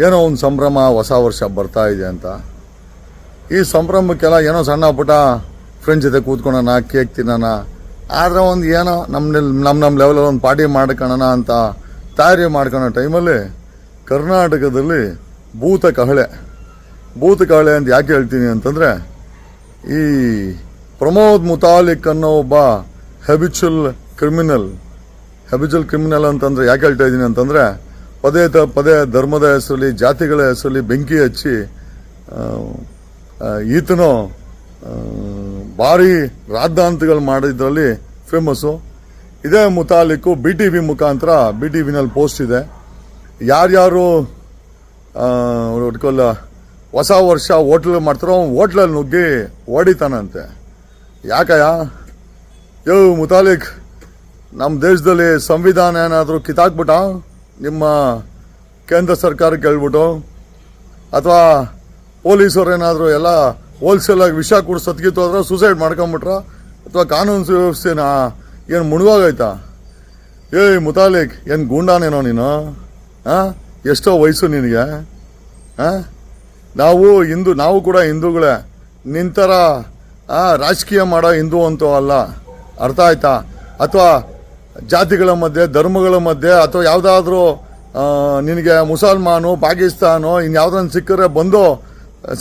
ಏನೋ ಒಂದು ಸಂಭ್ರಮ, ಹೊಸ ವರ್ಷ ಬರ್ತಾ ಇದೆ ಅಂತ. ಈ ಸಂಭ್ರಮಕ್ಕೆಲ್ಲ ಏನೋ ಸಣ್ಣ ಪುಟ್ಟ ಫ್ರೆಂಡ್ಸ್ ಜೊತೆ ಕೂತ್ಕೊಳ್ಳೋಣ, ಕೇಕ್ ತಿನ್ನೋಣ, ಆದರೆ ಒಂದು ಏನೋ ನಮ್ಮ ಲೆವೆಲಲ್ಲಿ ಒಂದು ಪಾರ್ಟಿ ಮಾಡ್ಕೊಳ್ಳೋಣ ಅಂತ ತಯಾರಿ ಮಾಡ್ಕೊಳ್ಳೋ ಟೈಮಲ್ಲಿ ಕರ್ನಾಟಕದಲ್ಲಿ ಭೂತ ಕಹಳೆ ಅಂತ ಯಾಕೆ ಹೇಳ್ತೀನಿ ಅಂತಂದರೆ, ಈ ಪ್ರಮೋದ್ ಮುತಾಲಿಕ್ ಅನ್ನೋ ಒಬ್ಬ ಹ್ಯಾಬಿಚುವಲ್ ಕ್ರಿಮಿನಲ್ ಅಂತಂದರೆ ಯಾಕೆ ಹೇಳ್ತಾ ಇದ್ದೀನಿ ಅಂತಂದರೆ, ಪದೇ ಧರ್ಮದ ಹೆಸರಲ್ಲಿ, ಜಾತಿಗಳ ಹೆಸರಲ್ಲಿ ಬೆಂಕಿ ಹಚ್ಚಿ ಈತನು ಭಾರಿ ರಾದ್ದಾಂತಗಳು ಮಾಡಿದ್ರಲ್ಲಿ ಫೇಮಸ್ಸು. ಇದೇ ಮುತಾಲಿಕ್ಕು BTV ಮುಖಾಂತರ, BTVನಲ್ಲಿ ಪೋಸ್ಟ್ ಇದೆ, ಯಾರ್ಯಾರು ಹೊಡ್ಕೊಲ್ಲ ಹೊಸ ವರ್ಷ ಹೋಟ್ಲ್ ಮಾಡ್ತಾರೋ ಹೋಟ್ಲಲ್ಲಿ ನುಗ್ಗಿ ಹೊಡಿತಾನಂತೆ. ಯಾಕಯ್ಯ ಮುತಾಲಿಕ್, ನಮ್ಮ ದೇಶದಲ್ಲಿ ಸಂವಿಧಾನ ಏನಾದರೂ ಕಿತ್ತಾಕ್ಬಿಟ್ಟ ನಿಮ್ಮ ಕೇಂದ್ರ ಸರ್ಕಾರಕ್ಕೆ ಹೇಳ್ಬಿಟ್ಟು, ಅಥವಾ ಪೊಲೀಸರು ಏನಾದರೂ ಎಲ್ಲ ಹೋಲ್ಸೇಲಾಗಿ ವಿಷ ಕುಡಿದು ಸತ್ಗಿತ್ತು ಹೋದ್ರೆ ಸೂಸೈಡ್ ಮಾಡ್ಕೊಂಬಿಟ್ರ, ಅಥವಾ ಕಾನೂನು ವ್ಯವಸ್ಥೆನ ಏನು ಮುಳುಗೋಗೈತಾ? ಮುತಾಲಿಕ್, ಏನು ಗೂಂಡಾನೇನೋ ನೀನು? ಎಷ್ಟೋ ವಯಸ್ಸು ನಿನಗೆ? ನಾವು ಕೂಡ ಹಿಂದೂಗಳೇ, ನಿಂತರ ರಾಜಕೀಯ ಮಾಡೋ ಹಿಂದೂ ಅಂತೂ ಅಲ್ಲ, ಅರ್ಥ ಆಯ್ತಾ? ಅಥವಾ ಜಾತಿಗಳ ಮಧ್ಯೆ, ಧರ್ಮಗಳ ಮಧ್ಯೆ, ಅಥವಾ ಯಾವುದಾದ್ರೂ ನಿನಗೆ ಮುಸಲ್ಮಾನು, ಪಾಕಿಸ್ತಾನು ಇನ್ಯಾವುದನ್ನು ಸಿಕ್ಕರೆ ಬಂದು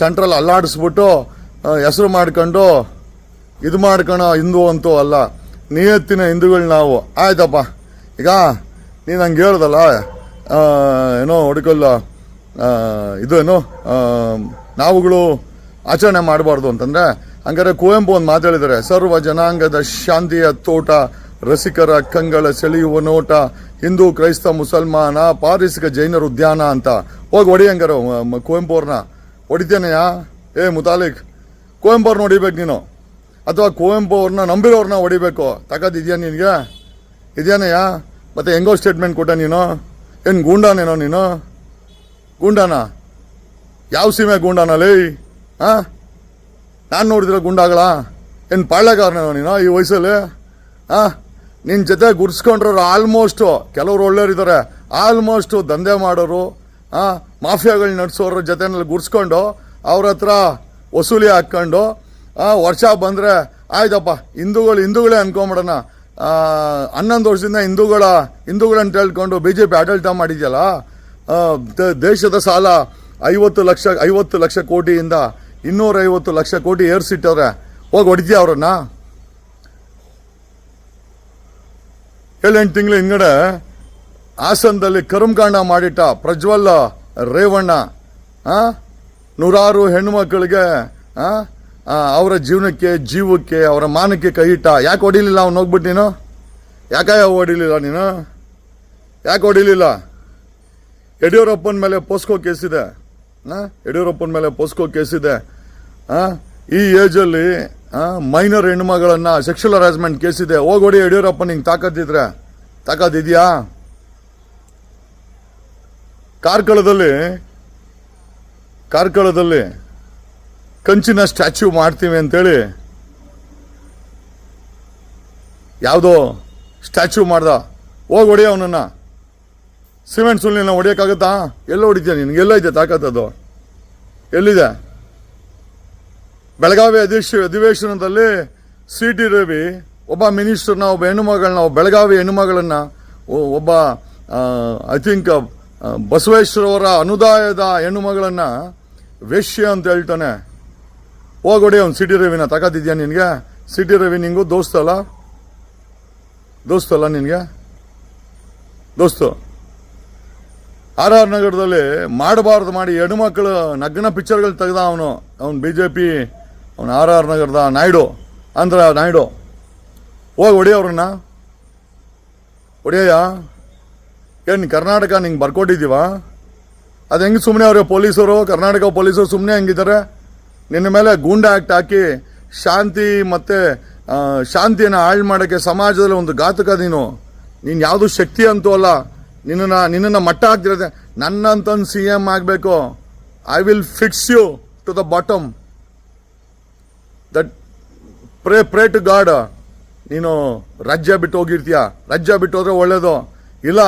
ಸೆಂಟ್ರಲ್ ಅಲ್ಲಾಡಿಸ್ಬಿಟ್ಟು ಹೆಸರು ಮಾಡ್ಕೊಂಡು ಇದು ಮಾಡ್ಕೊಳೋ ಹಿಂದೂ ಅಂತೂ ಅಲ್ಲ, ನಿಯತ್ತಿನ ಹಿಂದೂಗಳು ನಾವು. ಆಯ್ತಪ್ಪ, ಈಗ ನೀನು ಹಂಗೆ ಹೇಳ್ದಲ್ಲ, ಏನೋ ಹುಡುಕಲ್ಲ ಇದೇನು ನಾವುಗಳು ಆಚರಣೆ ಮಾಡಬಾರ್ದು ಅಂತಂದರೆ, ಹಂಗಾರೆ ಕುವೆಂಪು ಒಂದು ಮಾತಾಡಿದ್ದಾರೆ, ಸರ್ವ ಜನಾಂಗದ ಶಾಂತಿಯ ತೋಟ, ರಸಿಕರ ಕಂಗಳ ಸೆಳೆಯುವ ನೋಟ, ಹಿಂದೂ ಕ್ರೈಸ್ತ ಮುಸಲ್ಮಾನ ಪಾರಸಿಕ ಜೈನರ ಉದ್ಯಾನ ಅಂತ. ಹೋಗಿ ಹೊಡಿ ಹಂಗಾರ ಕುವೆಂಪು ಅವ್ರನ್ನ. ಹೊಡಿತೇನೆಯಾ? ಮುತಾಲಿಕ್, ಕುವೆಂಪು ಅವ್ರನ್ನ ಹೊಡಿಬೇಕು ನೀನು, ಅಥವಾ ಕುವೆಂಪು ಅವ್ರನ್ನ ನಂಬಿರೋರ್ನ ಹೊಡಿಬೇಕು. ತಾಕತ್ತಿದ್ಯಾ ನಿನಗೆ? ಇದೇನೆಯ? ಮತ್ತೆ ಹೆಂಗೋ ಸ್ಟೇಟ್ಮೆಂಟ್ ಕೊಟ್ಟೆ ನೀನು? ಏನು ಗೂಂಡಾನೇನೋ ನೀನು? ಗೂಂಡಾನ? ಯಾವ ಸೀಮೆ ಗೂಂಡಾನಲ್ಲಿ? ನಾನು ನೋಡಿದ್ರೆ ಗುಂಡಾಗಳ? ಏನು ಪಾಳ್ಯಗಾರನೇನೋ ನೀನು ಈ ವಯಸ್ಸಲ್ಲಿ? ನಿನ್ನ ಜೊತೆ ಗುರ್ಸ್ಕೊಂಡ್ರು ಆಲ್ಮೋಸ್ಟು, ಕೆಲವರು ಒಳ್ಳೆಯವರಿದ್ದಾರೆ, ಆಲ್ಮೋಸ್ಟು ದಂಧೆ ಮಾಡೋರು, ಮಾಫಿಯಾಗಳು ನಡೆಸೋರ ಜೊತೆನಲ್ಲಿ ಗುರ್ಸ್ಕೊಂಡು ಅವ್ರ ಹತ್ರ ವಸೂಲಿ ಹಾಕ್ಕೊಂಡು ವರ್ಷ ಬಂದರೆ ಆಯ್ತಪ್ಪ ಹಿಂದೂಗಳೇ ಅನ್ಕೊಂಬಿಡೋಣ. 11 ವರ್ಷದಿಂದ ಹಿಂದೂಗಳಂತ ಹೇಳ್ಕೊಂಡು BJP ಆಡಳಿತ ಮಾಡಿದ್ಯಲ್ಲ, ದೇಶದ ಸಾಲ 50 ಲಕ್ಷ ಕೋಟಿಯಿಂದ 250 ಲಕ್ಷ ಕೋಟಿ ಏರ್ಸಿಟ್ಟವ್ರೆ. ಹೋಗಿ ಹೊಡಿತೀಯ ಅವ್ರನ್ನ? 7-8 ತಿಂಗಳ ಹಿಂಗಡೆ ಹಾಸನದಲ್ಲಿ ಕರ್ಮಕಾಂಡ ಮಾಡಿಟ್ಟ ಪ್ರಜ್ವಲ್ ರೇವಣ್ಣ, ನೂರಾರು ಹೆಣ್ಣುಮಕ್ಕಳಿಗೆ ಅವರ ಜೀವಕ್ಕೆ ಅವರ ಮಾನಕ್ಕೆ ಕೈ ಇಟ್ಟ. ಯಾಕೆ ಹೊಡಿಲಿಲ್ಲ ಅವ್ನು? ಹೋಗ್ಬಿಟ್ಟು ನೀನು ಯಾಕೆ ಹೊಡಿಲಿಲ್ಲ ನೀನು? ಯಾಕೆ ಹೊಡಿಲಿಲ್ಲ? ಯಡಿಯೂರಪ್ಪನ ಮೇಲೆ ಪೋಸ್ಕೋ ಕೇಸಿದೆ, ಯಡಿಯೂರಪ್ಪನ ಮೇಲೆ ಪೋಸ್ಕೋ ಕೇಸಿದೆ. ಈ ಏಜಲ್ಲಿ ಮೈನರ್ ಹೆಣ್ಮಗಳನ್ನ ಸೆಕ್ಷುವಲ್ ಹರಾಸ್ಮೆಂಟ್ ಕೇಸಿದೆ. ಹೋಗೋಡಿ ಯಡಿಯೂರಪ್ಪ, ನಿಂಗೆ ತಾಕತ್ತಿದ್ಯಾ? ಕಾರ್ಕಳದಲ್ಲಿ ಕಂಚಿನ ಸ್ಟ್ಯಾಚ್ಯೂ ಮಾಡ್ತೀವಿ ಅಂತೇಳಿ ಯಾವುದೋ ಸ್ಟ್ಯಾಚ್ಯೂ ಮಾಡ್ದ. ಹೋಗಿ ಅವನನ್ನ ಸಿಮೆಂಟ್ ಸುಳ್ಳಿನ ಹೊಡಿಯೋಕ್ಕಾಗತ್ತಾ? ಎಲ್ಲ ಹೊಡಿತೀಯ ನಿನಗೆ? ಎಲ್ಲೈತೆ ತಾಕತ್ತದು? ಎಲ್ಲಿದೆ? ಬೆಳಗಾವಿ ಅಧಿವೇಶನದಲ್ಲಿ CT ರವಿ ಒಬ್ಬ ಮಿನಿಸ್ಟರ್ನ, ಒಬ್ಬ ಹೆಣ್ಣುಮಗಳನ್ನ, ಬೆಳಗಾವಿ ಹೆಣ್ಣುಮಗಳನ್ನ, ಒಬ್ಬ ಐ ಥಿಂಕ್ ಬಸವೇಶ್ವರವರ ಅನುದಾಯದ ಹೆಣ್ಣುಮಗಳನ್ನ ವೇಶ್ಯ ಅಂತ ಹೇಳ್ತಾನೆ. ಹೋಗೋಡಿ ಅವ್ನು CT ರವಿನ. ತಾಕತ್ತಿದ್ಯಾ ನಿನಗೆ? CT ರವಿ ನಿಂಗೂ ದೋಸ್ತಲ್ಲ ನಿನಗೆ? ದೋಸ್ತು RR ನಗರದಲ್ಲಿ ಮಾಡಬಾರ್ದು ಮಾಡಿ ಹೆಣ್ಣುಮಕ್ಕಳು ನಗ್ನ ಪಿಕ್ಚರ್ಗಳು ತೆಗೆದ ಅವನು BJP, ಅವನು RR ನಗರದ ನಾಯ್ಡು. ಹೋಗಿ ಹೊಡಿಯವ್ರನ್ನ. ಹೊಡಿಯಯ್ಯ. ಏನು ಕರ್ನಾಟಕ ನಿಂಗೆ ಬರ್ಕೊಟ್ಟಿದ್ದೀವ? ಅದು ಹೆಂಗೆ ಸುಮ್ಮನೆ ಅವ್ರೆ ಪೊಲೀಸರು, ಕರ್ನಾಟಕ ಪೊಲೀಸರು ಸುಮ್ಮನೆ ಹೆಂಗಿದ್ದಾರೆ? ನಿನ್ನ ಮೇಲೆ ಗೂಂಡಾ ಆ್ಯಕ್ಟ್ ಹಾಕಿ ಶಾಂತಿಯನ್ನು ಹಾಳು ಮಾಡೋಕ್ಕೆ ಸಮಾಜದಲ್ಲಿ ಒಂದು ಘಾತಕ ನೀನು ಯಾವುದು ಶಕ್ತಿ ಅಂತೂ ಅಲ್ಲ. ನಿನ್ನನ್ನು ಮಟ್ಟ ಹಾಕ್ತಿರತ್ತೆ. ನನ್ನಂತಂದು CM ಆಗಬೇಕು. I will fix you to the bottom. That pray to God. ನೀನು ರಾಜ್ಯ ಬಿಟ್ಟು ಹೋಗಿರ್ತೀಯ. ರಾಜ್ಯ ಬಿಟ್ಟು ಹೋದ್ರೆ ಒಳ್ಳೇದು. ಇಲ್ಲ,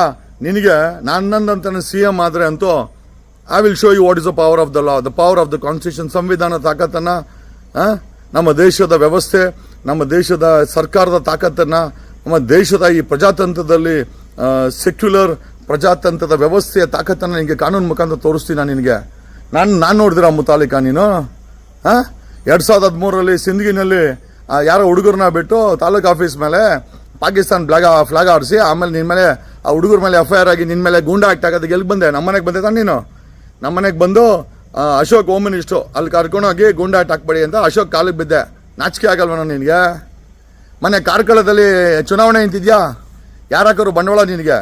ನಿನಗೆ ನನ್ನಂತ CM ಆದರೆ ಅಂತೂ I will show you what is the power of the law, the power of the constitution. ಸಂವಿಧಾನ ತಾಕತ್ತನ್ನು, ನಮ್ಮ ದೇಶದ ವ್ಯವಸ್ಥೆ, ನಮ್ಮ ದೇಶದ ಸರ್ಕಾರದ ತಾಕತ್ತನ್ನು, ನಮ್ಮ ದೇಶದ ಈ ಪ್ರಜಾತಂತ್ರದಲ್ಲಿ ಸೆಕ್ಯುಲರ್ ಪ್ರಜಾತಂತ್ರದ ವ್ಯವಸ್ಥೆಯ ತಾಕತ್ತನ್ನು ನಿನಗೆ ಕಾನೂನು ಮುಖಾಂತರ ತೋರಿಸ್ತೀನಿ ನಾನು ನಿನಗೆ. ನಾನು ನೋಡಿದಿರ ಮುತಾಲಿಕ ನೀನು 2013 ಸಿಂದಗಿನಲ್ಲಿ ಯಾರೋ ಹುಡುಗರನ್ನ ಬಿಟ್ಟು ತಾಲೂಕು ಆಫೀಸ್ ಮೇಲೆ ಪಾಕಿಸ್ತಾನ್ ಫ್ಲಾಗ್ ಆಡಿಸಿ ಆಮೇಲೆ ನಿನ್ನ ಮೇಲೆ ಆ ಹುಡುಗರ ಮೇಲೆ FIR ಆಗಿ ನಿನ್ನ ಮೇಲೆ ಗೂಂಡಾ ಆಕ್ಟ್ ಆಗೋದಕ್ಕೆ ಎಲ್ಲಿ ಬಂದೆ? ನಮ್ಮನೆಗೆ ಬಂದೆ ತಾನೆ ನೀನು. ನಮ್ಮನೆಗೆ ಬಂದು ಅಶೋಕ್ ಹೋಮ್ ಮಿನಿಸ್ಟ್ರು ಅಲ್ಲಿ ಕರ್ಕೊಂಡೋಗಿ ಗೂಂಡಾ ಆಕ್ಟ್ ಹಾಕ್ಬೇಡಿ ಅಂತ ಅಶೋಕ್ ಕಾಲಿಗೆ ಬಿದ್ದೆ. ನಾಚಿಕೆ ಆಗಲ್ವನ ನಿನಗೆ? ಮೊನ್ನೆ ಕಾರ್ಕಳದಲ್ಲಿ ಚುನಾವಣೆ ನಿಂತಿದ್ಯಾ? ಯಾರು ಹಾಕೋರು ಬಂಡವಾಳ ನಿನಗೆ?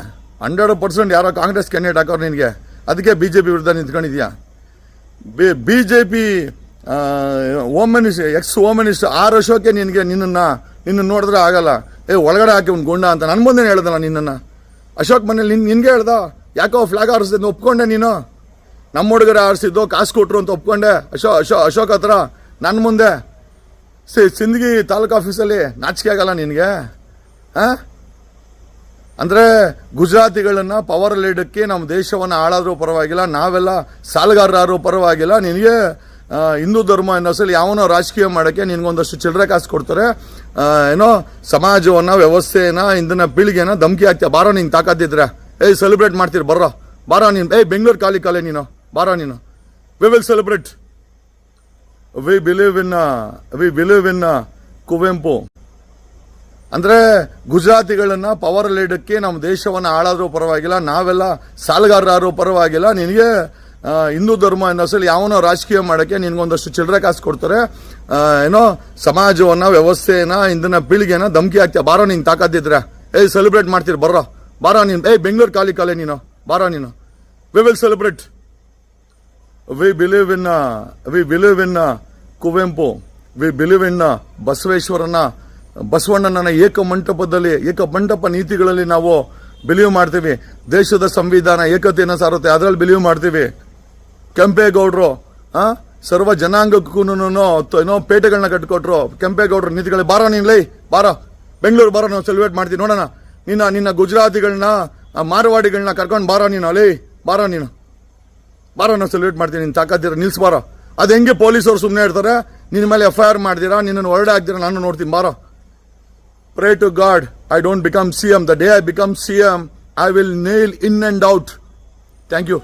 100% ಯಾರೋ ಕಾಂಗ್ರೆಸ್ ಕ್ಯಾಂಡಿಡೇಟ್ ಹಾಕೋರು ನಿನಗೆ. ಅದಕ್ಕೆ BJP ವಿರುದ್ಧ ನಿಂತ್ಕೊಂಡಿದ್ಯಾ. BJP home minister, ex home minister ಅಶೋಕೆ ನಿನ್ನನ್ನು ನೋಡಿದ್ರೆ ಆಗಲ್ಲ. ಒಳಗಡೆ ಹಾಕಿ ಒಂದು ಗುಂಡ ಅಂತ ನನ್ನ ಮುಂದೆ ಹೇಳ್ದಲ್ಲ ನಿನ್ನನ್ನು. ಅಶೋಕ್ ಮನೇಲಿ ನಿನ್ಗೆ ಹೇಳ್ದ, ಯಾಕೋ ಫ್ಲಾಗ್ ಆರಿಸಿದ್ದು ಒಪ್ಕೊಂಡೆ ನೀನು. ನಮ್ಮ ಹುಡುಗರೇ ಆರಿಸಿದ್ದು, ಕಾಸು ಕೊಟ್ಟರು ಅಂತ ಒಪ್ಕೊಂಡೆ ಅಶೋಕ್ ಹತ್ರ ನನ್ನ ಮುಂದೆ. ಸಿಂದಗಿ ತಾಲೂಕು ಆಫೀಸಲ್ಲಿ ನಾಚಿಕೆ ಆಗಲ್ಲ ನಿನಗೆ? ಅಂದರೆ ಗುಜರಾತಿಗಳನ್ನು ಪವರಲ್ಲಿ ಇಡಕ್ಕೆ ನಮ್ಮ ದೇಶವನ್ನು ಆಳಾದರೂ ಪರವಾಗಿಲ್ಲ, ನಾವೆಲ್ಲ ಸಾಲಗಾರರಾದ್ರೂ ಪರವಾಗಿಲ್ಲ. ನಿನಗೆ ಹಿಂದೂ ಧರ್ಮ ಅನ್ನೋಸಲಿ ಯಾವನೋ ರಾಜಕೀಯ ಮಾಡೋಕ್ಕೆ ನಿನಗೊಂದಷ್ಟು ಚಿಲ್ಲರೆ ಕಾಸು ಕೊಡ್ತಾರೆ. ಏನೋ ಸಮಾಜವನ್ನು, ವ್ಯವಸ್ಥೆನ, ಇಂದಿನ ಪೀಳಿಗೆನ ಧಮಕಿ ಹಾಕ್ತೀಯ. ಬಾರೋ ನೀನು ತಾಕತ್ತಿದ್ರೆ ಸೆಲೆಬ್ರೇಟ್ ಮಾಡ್ತೀರಿ, ಬಾರೋ ನೀನು. ಬೆಂಗಳೂರು ಕಾಲೆ ನೀನು, ಬಾರೋ ನೀನು. We will celebrate. We believe in Kuvempu. ಅಂದರೆ ಗುಜರಾತಿಗಳನ್ನು ಪವರಲ್ಲಿ ಇಡಕ್ಕೆ ನಮ್ಮ ದೇಶವನ್ನು ಆಳಾದರೂ ಪರವಾಗಿಲ್ಲ, ನಾವೆಲ್ಲ ಸಾಲಗಾರರಾದ್ರೂ ಪರವಾಗಿಲ್ಲ. ನಿನಗೆ ಹಿಂದೂ ಧರ್ಮ ಅನ್ನೋಸಲಿ ಯಾವನೋ ರಾಜಕೀಯ ಮಾಡೋಕ್ಕೆ ನಿನಗೊಂದಷ್ಟು ಚಿಲ್ಲರೆ ಕಾಸು ಕೊಡ್ತಾರೆ. ಏನೋ ಸಮಾಜವನ್ನು, ವ್ಯವಸ್ಥೆನ, ಇಂದಿನ ಪೀಳಿಗೆನ ಧಮಕಿ ಹಾಕ್ತೀಯ. ಬಾರೋ ನೀನು ತಾಕತ್ತಿದ್ರೆ ಸೆಲೆಬ್ರೇಟ್ ಮಾಡ್ತೀರಿ, ಬಾರೋ ನೀನು. ಬೆಂಗಳೂರು ಕಾಲೆ ನೀನು, ಬಾರೋ ನೀನು. We will celebrate. We believe in Kuvempu. We believe in ಬಸವಣ್ಣನ ಏಕಮಂಟಪ ನೀತಿಗಳಲ್ಲಿ ನಾವು ಬಿಲೀವ್ ಮಾಡ್ತೀವಿ. ದೇಶದ ಸಂವಿಧಾನ ಏಕತೆಯನ್ನು ಸಾರುತ್ತೆ, ಅದರಲ್ಲಿ ಬಿಲೀವ್ ಮಾಡ್ತೀವಿ. ಕೆಂಪೇಗೌಡರು ಸರ್ವ ಜನಾಂಗಕ್ಕೂ ಏನೋ ಪೇಟೆಗಳನ್ನ ಕಟ್ಕೊಟ್ರು. ಕೆಂಪೇಗೌಡರು ನೀತಿಗಳು. ಬಾರೋ ನೀನು, ಬಾರೋ ಬೆಂಗಳೂರು, ಬಾರೋ, ನಾವು ಸೆಲೆಬ್ರೇಟ್ ಮಾಡ್ತೀವಿ ನೋಡೋಣ. ನಿನ್ನ ಗುಜರಾತಿಗಳನ್ನ, ಮಾರವಾಡಿಗಳನ್ನ ಕರ್ಕೊಂಡು ಬಾರೋ ನೀನು, ಬಾರೋ ನೀನು, ಬಾರೋ, ನಾವು ಸೆಲೆಬ್ರೇಟ್ ಮಾಡ್ತೀನಿ. ನಿನ್ನ ತಾಕತ್ತಿರ ನಿಲ್ಸ್ಬಾರೋ. ಅದು ಹೆಂಗೆ ಪೊಲೀಸರು ಸುಮ್ಮನೆ ಇರ್ತಾರೆ? ನಿನ್ನ ಮೇಲೆ FIR ಮಾಡ್ತೀರಾ, ನಿನ್ನನ್ನು ಹೊರಡೆ ಹಾಕ್ತೀರಾ, ನಾನು ನೋಡ್ತೀನಿ, ಬಾರೋ. Pray to God, I don't become CM. The day I become CM, I will nail in and out. Thank you.